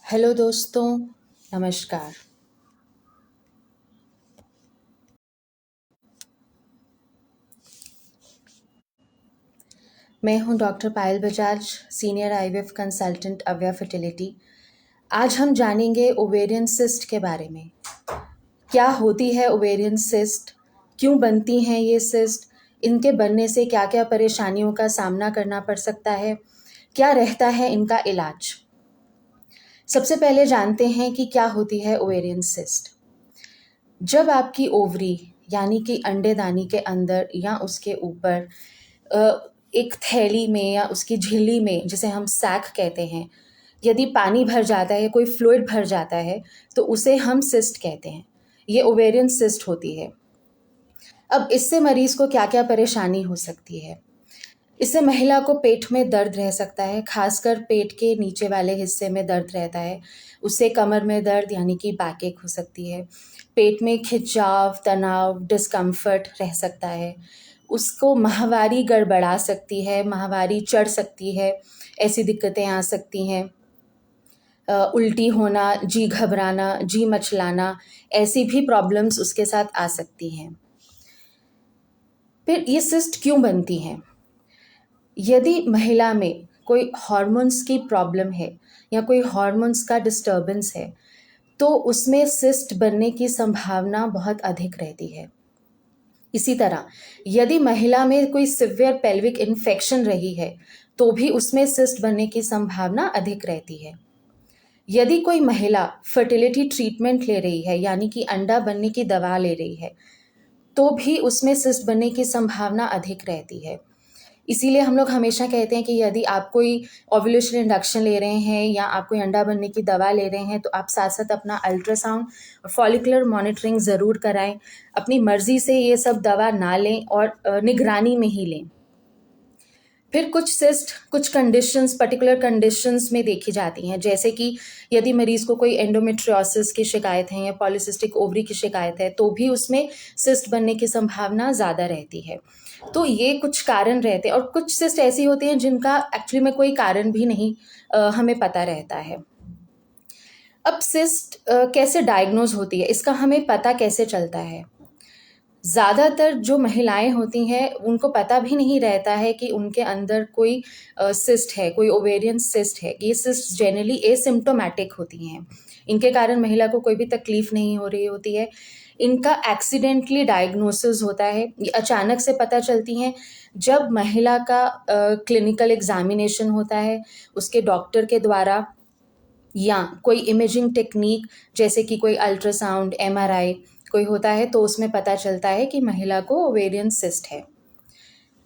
Hello दोस्तों, नमस्कार। मैं हूं डॉक्टर पायल Bajaj, senior IVF consultant अव्या fertility. आज हम जानेंगे ओवेरियन सिस्ट के बारे में। क्या होती है ओवेरियन सिस्ट, क्यों बनती हैं ये सिस्ट, इनके बनने से क्या क्या परेशानियों का सामना करना पड़ सकता है, क्या रहता है इनका इलाज। सबसे पहले जानते हैं कि क्या होती है ओवेरियन सिस्ट। जब आपकी ओवरी यानी कि अंडेदानी के अंदर या उसके ऊपर एक थैली में या उसकी झिल्ली में, जिसे हम सैक कहते हैं, यदि पानी भर जाता है, कोई फ्लूइड भर जाता है, तो उसे हम सिस्ट कहते हैं। ये ओवेरियन सिस्ट होती है। अब इससे मरीज को क्या क्या परेशानी हो सकती है। इससे महिला को पेट में दर्द रह सकता है, खासकर पेट के नीचे वाले हिस्से में दर्द रहता है। उससे कमर में दर्द यानी कि बैकएक हो सकती है। पेट में खिंचाव, तनाव, डिस्कम्फर्ट रह सकता है। उसको माहवारी गड़बड़ा सकती है, माहवारी चढ़ सकती है, ऐसी दिक्कतें आ सकती हैं। उल्टी होना, जी घबराना, जी मचलाना, ऐसी भी प्रॉब्लम्स उसके साथ आ सकती हैं। फिर ये सिस्ट क्यों बनती हैं? यदि महिला में कोई हार्मोन्स की प्रॉब्लम है या कोई हार्मोन्स का डिस्टर्बेंस है, तो उसमें सिस्ट बनने की संभावना बहुत अधिक रहती है। इसी तरह यदि महिला में कोई सिवियर पेल्विक इन्फेक्शन रही है, तो भी उसमें सिस्ट बनने की संभावना अधिक रहती है। यदि कोई महिला फर्टिलिटी ट्रीटमेंट ले रही है यानी कि अंडा बनने की दवा ले रही है, तो भी उसमें सिस्ट बनने की संभावना अधिक रहती है। इसीलिए हम लोग हमेशा कहते हैं कि यदि आप कोई ओव्यूलेशन इंडक्शन ले रहे हैं या आप कोई अंडा बनने की दवा ले रहे हैं, तो आप साथ साथ अपना अल्ट्रासाउंड और फॉलिकुलर मॉनिटरिंग ज़रूर कराएं। अपनी मर्जी से ये सब दवा ना लें और निगरानी में ही लें। फिर कुछ सिस्ट कुछ कंडीशंस, पर्टिकुलर कंडीशंस में देखी जाती हैं, जैसे कि यदि मरीज को कोई एंडोमेट्रियोसिस की शिकायत है या पॉलिसिस्टिक ओवरी की शिकायत है, तो भी उसमें सिस्ट बनने की संभावना ज़्यादा रहती है। तो ये कुछ कारण रहते हैं, और कुछ सिस्ट ऐसी होती हैं जिनका एक्चुअली में कोई कारण भी नहीं हमें पता रहता है। अब सिस्ट कैसे डायग्नोज होती है, इसका हमें पता कैसे चलता है? ज़्यादातर जो महिलाएं होती हैं उनको पता भी नहीं रहता है कि उनके अंदर कोई सिस्ट है, कोई ओवेरियन सिस्ट है। ये सिस्ट जनरली एसिम्प्टोमेटिक होती हैं। इनके कारण महिला को कोई भी तकलीफ नहीं हो रही होती है। इनका एक्सीडेंटली डायग्नोसिस होता है, ये अचानक से पता चलती हैं जब महिला का क्लिनिकल एग्जामिनेशन होता है, उसके डॉक्टर के द्वारा, या कोई इमेजिंग टेक्निक जैसे कि कोई अल्ट्रासाउंड, एमआरआई कोई होता है, तो उसमें पता चलता है कि महिला को ओवेरियन सिस्ट है।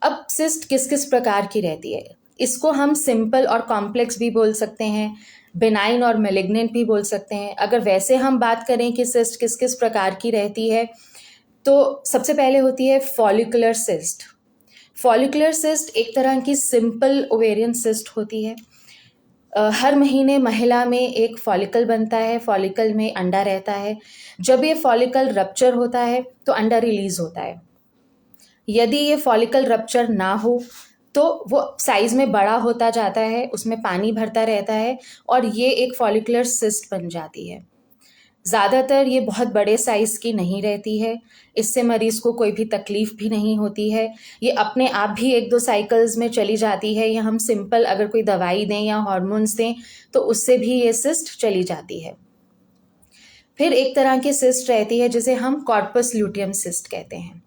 अब सिस्ट किस किस प्रकार की रहती है? इसको हम सिंपल और कॉम्प्लेक्स भी बोल सकते हैं, बेनाइन और मेलिग्नेंट भी बोल सकते हैं। अगर वैसे हम बात करें कि सिस्ट किस किस प्रकार की रहती है, तो सबसे पहले होती है फॉलिकुलर सिस्ट। फॉलिकुलर सिस्ट एक तरह की सिंपल ओवेरियन सिस्ट होती है। हर महीने महिला में एक फॉलिकल बनता है, फॉलिकल में अंडा रहता है। जब ये फॉलिकल रप्चर होता है तो अंडा रिलीज होता है। यदि ये फॉलिकल रप्चर ना हो तो वो साइज में बड़ा होता जाता है, उसमें पानी भरता रहता है और ये एक फॉलिकुलर सिस्ट बन जाती है। ज़्यादातर ये बहुत बड़े साइज़ की नहीं रहती है, इससे मरीज़ को कोई भी तकलीफ़ भी नहीं होती है। ये अपने आप भी 1-2 साइकिल्स में चली जाती है, या हम सिंपल अगर कोई दवाई दें या हार्मोन्स दें, तो उससे भी ये सिस्ट चली जाती है। फिर एक तरह की सिस्ट रहती है जिसे हम कॉर्पस ल्यूटियम सिस्ट कहते हैं।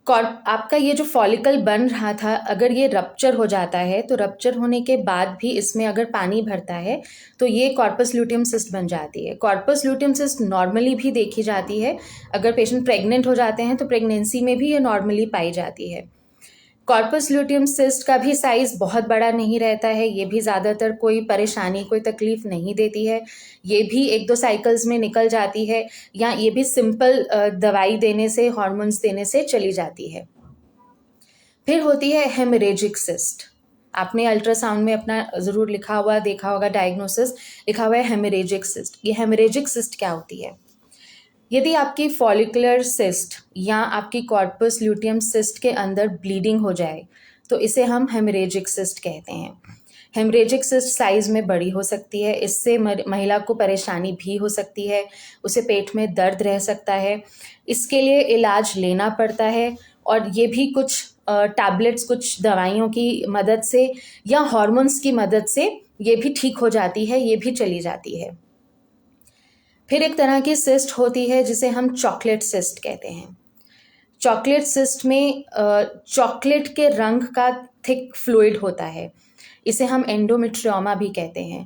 आपका ये जो फॉलिकल बन रहा था, अगर ये रप्चर हो जाता है, तो रप्चर होने के बाद भी इसमें अगर पानी भरता है, तो ये कॉर्पस ल्यूटियम सिस्ट बन जाती है। कॉर्पस ल्यूटियम सिस्ट नॉर्मली भी देखी जाती है। अगर पेशेंट प्रेग्नेंट हो जाते हैं तो प्रेगनेंसी में भी ये नॉर्मली पाई जाती है। कॉर्पस ल्यूटियम सिस्ट का भी साइज बहुत बड़ा नहीं रहता है, ये भी ज़्यादातर कोई परेशानी, कोई तकलीफ नहीं देती है। ये भी 1-2 साइकिल्स में निकल जाती है, या ये भी सिंपल दवाई देने से, हार्मोन्स देने से चली जाती है। फिर होती है हेमरेजिक सिस्ट। आपने अल्ट्रासाउंड में अपना ज़रूर लिखा हुआ देखा होगा, डायग्नोसिस लिखा हुआ है हेमरेजिक सिस्ट। ये हेमरेजिक सिस्ट क्या होती है? यदि आपकी फॉलिकुलर सिस्ट या आपकी कॉर्पस ल्यूटियम सिस्ट के अंदर ब्लीडिंग हो जाए, तो इसे हम हेमरेजिक सिस्ट कहते हैं। हेमरेजिक सिस्ट साइज में बड़ी हो सकती है, इससे महिला को परेशानी भी हो सकती है, उसे पेट में दर्द रह सकता है, इसके लिए इलाज लेना पड़ता है और ये भी कुछ टैबलेट्स, कुछ दवाइयों की मदद से या हॉर्मोन्स की मदद से ये भी ठीक हो जाती है, ये भी चली जाती है। फिर एक तरह की सिस्ट होती है जिसे हम चॉकलेट सिस्ट कहते हैं। चॉकलेट सिस्ट में चॉकलेट के रंग का थिक फ्लूइड होता है, इसे हम एंडोमेट्रियोमा भी कहते हैं।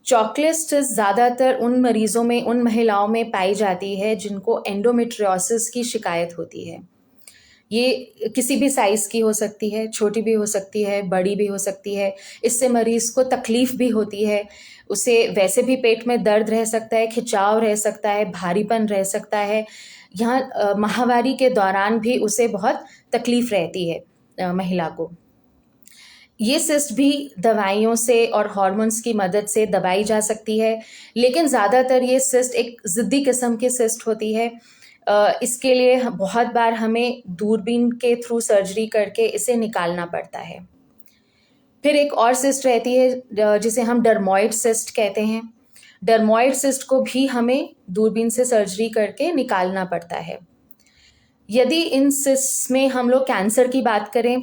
चॉकलेट सिस्ट ज़्यादातर उन मरीज़ों में, उन महिलाओं में पाई जाती है जिनको एंडोमेट्रियोसिस की शिकायत होती है। ये किसी भी साइज़ की हो सकती है, छोटी भी हो सकती है, बड़ी भी हो सकती है। इससे मरीज़ को तकलीफ़ भी होती है, उसे वैसे भी पेट में दर्द रह सकता है, खिंचाव रह सकता है, भारीपन रह सकता है। यहाँ माहवारी के दौरान भी उसे बहुत तकलीफ़ रहती है महिला को। ये सिस्ट भी दवाइयों से और हॉर्मोन्स की मदद से दबाई जा सकती है, लेकिन ज़्यादातर ये सिस्ट एक ज़िद्दी किस्म की सिस्ट होती है। इसके लिए बहुत बार हमें दूरबीन के थ्रू सर्जरी करके इसे निकालना पड़ता है। फिर एक और सिस्ट रहती है जिसे हम डर्मोइड सिस्ट कहते हैं। डर्मोइड सिस्ट को भी हमें दूरबीन से सर्जरी करके निकालना पड़ता है। यदि इन सिस्ट में हम लोग कैंसर की बात करें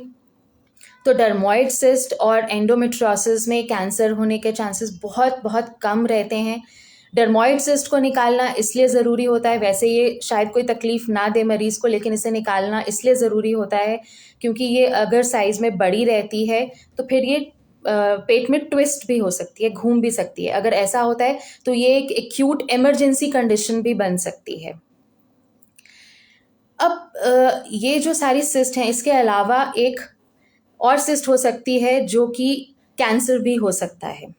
तो डर्मोइड सिस्ट और एंडोमेट्रियोसिस में कैंसर होने के चांसेस बहुत बहुत कम रहते हैं। डर्मोइड सिस्ट को निकालना इसलिए ज़रूरी होता है, वैसे ये शायद कोई तकलीफ़ ना दे मरीज़ को, लेकिन इसे निकालना इसलिए ज़रूरी होता है क्योंकि ये अगर साइज़ में बड़ी रहती है तो फिर ये पेट में ट्विस्ट भी हो सकती है, घूम भी सकती है। अगर ऐसा होता है तो ये एक एक्यूट इमरजेंसी कंडीशन भी बन सकती है। अब ये जो सारी सिस्ट हैं, इसके अलावा एक और सिस्ट हो सकती है जो कि कैंसर भी हो सकता है।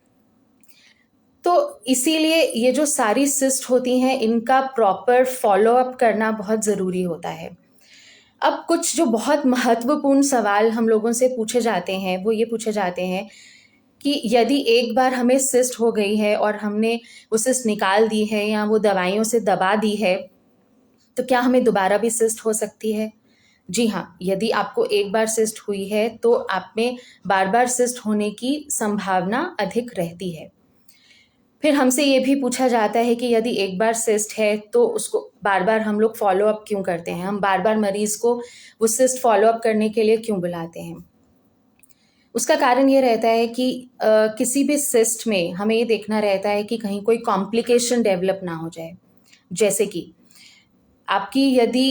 तो इसीलिए ये जो सारी सिस्ट होती हैं, इनका प्रॉपर फॉलोअप करना बहुत ज़रूरी होता है। अब कुछ जो बहुत महत्वपूर्ण सवाल हम लोगों से पूछे जाते हैं, वो ये पूछे जाते हैं कि यदि एक बार हमें सिस्ट हो गई है और हमने वो सिस्ट निकाल दी है या वो दवाइयों से दबा दी है, तो क्या हमें दोबारा भी सिस्ट हो सकती है? जी हाँ, यदि आपको एक बार सिस्ट हुई है तो आप में बार-बार सिस्ट होने की संभावना अधिक रहती है। फिर हमसे ये भी पूछा जाता है कि यदि एक बार सिस्ट है तो उसको बार-बार हम लोग फ़ॉलो-अप क्यों करते हैं? हम बार-बार मरीज़ को वो सिस्ट फ़ॉलो-अप करने के लिए क्यों बुलाते हैं? उसका कारण ये रहता है कि किसी भी सिस्ट में हमें ये देखना रहता है कि कहीं कोई कॉम्प्लिकेशन डेवलप ना हो जाए। जैसे कि आपकी यदि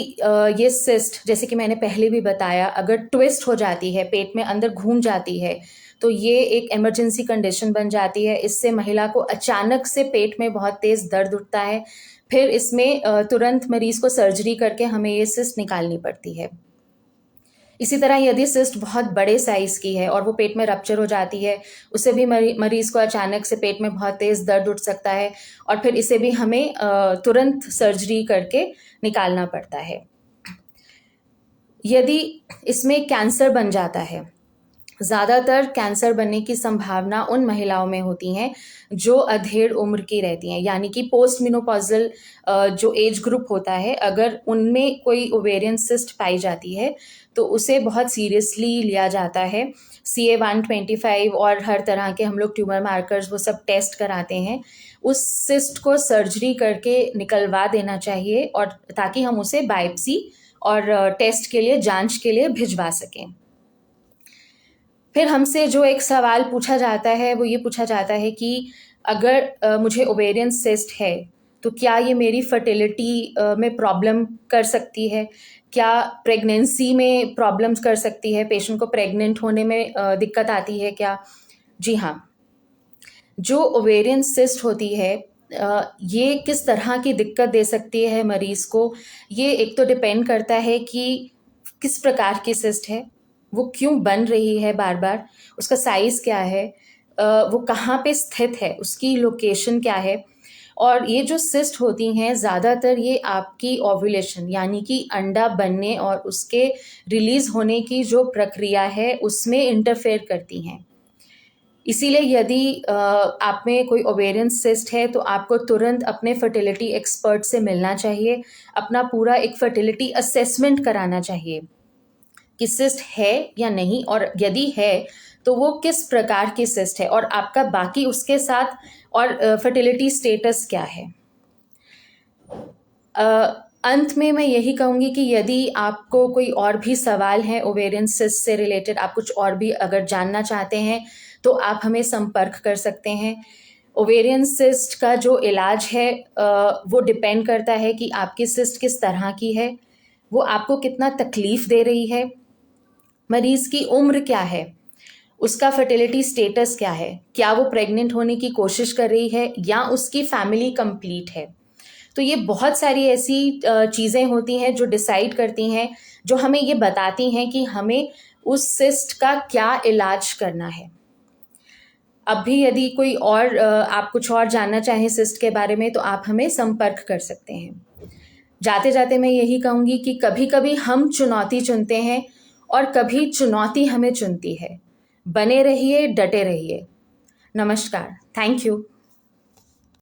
ये सिस्ट, जैसे कि मैंने पहले भी बताया, अगर ट्विस्ट हो जाती है, पेट में अंदर घूम जाती है, तो ये एक इमरजेंसी कंडीशन बन जाती है। इससे महिला को अचानक से पेट में बहुत तेज़ दर्द उठता है। फिर इसमें तुरंत मरीज़ को सर्जरी करके हमें ये सिस्ट निकालनी पड़ती है। इसी तरह यदि सिस्ट बहुत बड़े साइज़ की है और वो पेट में रप्चर हो जाती है, उससे भी मरीज़ को अचानक से पेट में बहुत तेज़ दर्द उठ सकता है और फिर इसे भी हमें तुरंत सर्जरी करके निकालना पड़ता है। यदि इसमें कैंसर बन जाता है, ज़्यादातर कैंसर बनने की संभावना उन महिलाओं में होती हैं जो अधेड़ उम्र की रहती हैं, यानी कि पोस्ट मेनोपॉज़ल जो एज ग्रुप होता है, अगर उनमें कोई ओवेरियन सिस्ट पाई जाती है तो उसे बहुत सीरियसली लिया जाता है। CA-125 और हर तरह के हम लोग ट्यूमर मार्कर्स वो सब टेस्ट कराते हैं। उस सिस्ट को सर्जरी करके निकलवा देना चाहिए और ताकि हम उसे बायोप्सी और टेस्ट के लिए, जांच के लिए भिजवा सकें। फिर हमसे जो एक सवाल पूछा जाता है वो ये पूछा जाता है कि अगर मुझे ओवेरियन सिस्ट है तो क्या ये मेरी फर्टिलिटी में प्रॉब्लम कर सकती है? क्या प्रेगनेंसी में प्रॉब्लम्स कर सकती है? पेशेंट को प्रेग्नेंट होने में दिक्कत आती है क्या? जी हाँ, जो ओवेरियन सिस्ट होती है ये किस तरह की दिक्कत दे सकती है मरीज़ को, ये एक तो डिपेंड करता है कि किस प्रकार की सिस्ट है, वो क्यों बन रही है बार-बार, उसका साइज़ क्या है, वो कहाँ पे स्थित है, उसकी लोकेशन क्या है। और ये जो सिस्ट होती हैं ज़्यादातर ये आपकी ओव्यूलेशन यानी कि अंडा बनने और उसके रिलीज़ होने की जो प्रक्रिया है उसमें इंटरफेयर करती हैं। इसीलिए यदि आप में कोई ओवेरियन सिस्ट है तो आपको तुरंत अपने फर्टिलिटी एक्सपर्ट से मिलना चाहिए, अपना पूरा एक फर्टिलिटी असेसमेंट कराना चाहिए कि सिस्ट है या नहीं, और यदि है तो वो किस प्रकार की सिस्ट है और आपका बाकी उसके साथ और फर्टिलिटी स्टेटस क्या है। अंत में मैं यही कहूँगी कि यदि आपको कोई और भी सवाल है ओवेरियन सिस्ट से रिलेटेड, आप कुछ और भी अगर जानना चाहते हैं तो आप हमें संपर्क कर सकते हैं। ओवेरियन सिस्ट का जो इलाज है वो डिपेंड करता है कि आपकी सिस्ट किस तरह की है, वो आपको कितना तकलीफ दे रही है, मरीज़ की उम्र क्या है, उसका फर्टिलिटी स्टेटस क्या है, क्या वो प्रेग्नेंट होने की कोशिश कर रही है या उसकी फैमिली कंप्लीट है। तो ये बहुत सारी ऐसी चीज़ें होती हैं जो डिसाइड करती हैं, जो हमें ये बताती हैं कि हमें उस सिस्ट का क्या इलाज करना है। अब भी यदि कोई और आप कुछ और जानना चाहें सिस्ट के बारे में तो आप हमें संपर्क कर सकते हैं। जाते जाते मैं यही कहूँगी कि कभी कभी हम चुनौती चुनते हैं और कभी चुनौती हमें चुनती है। बने रहिए, डटे रहिए। नमस्कार, थैंक यू।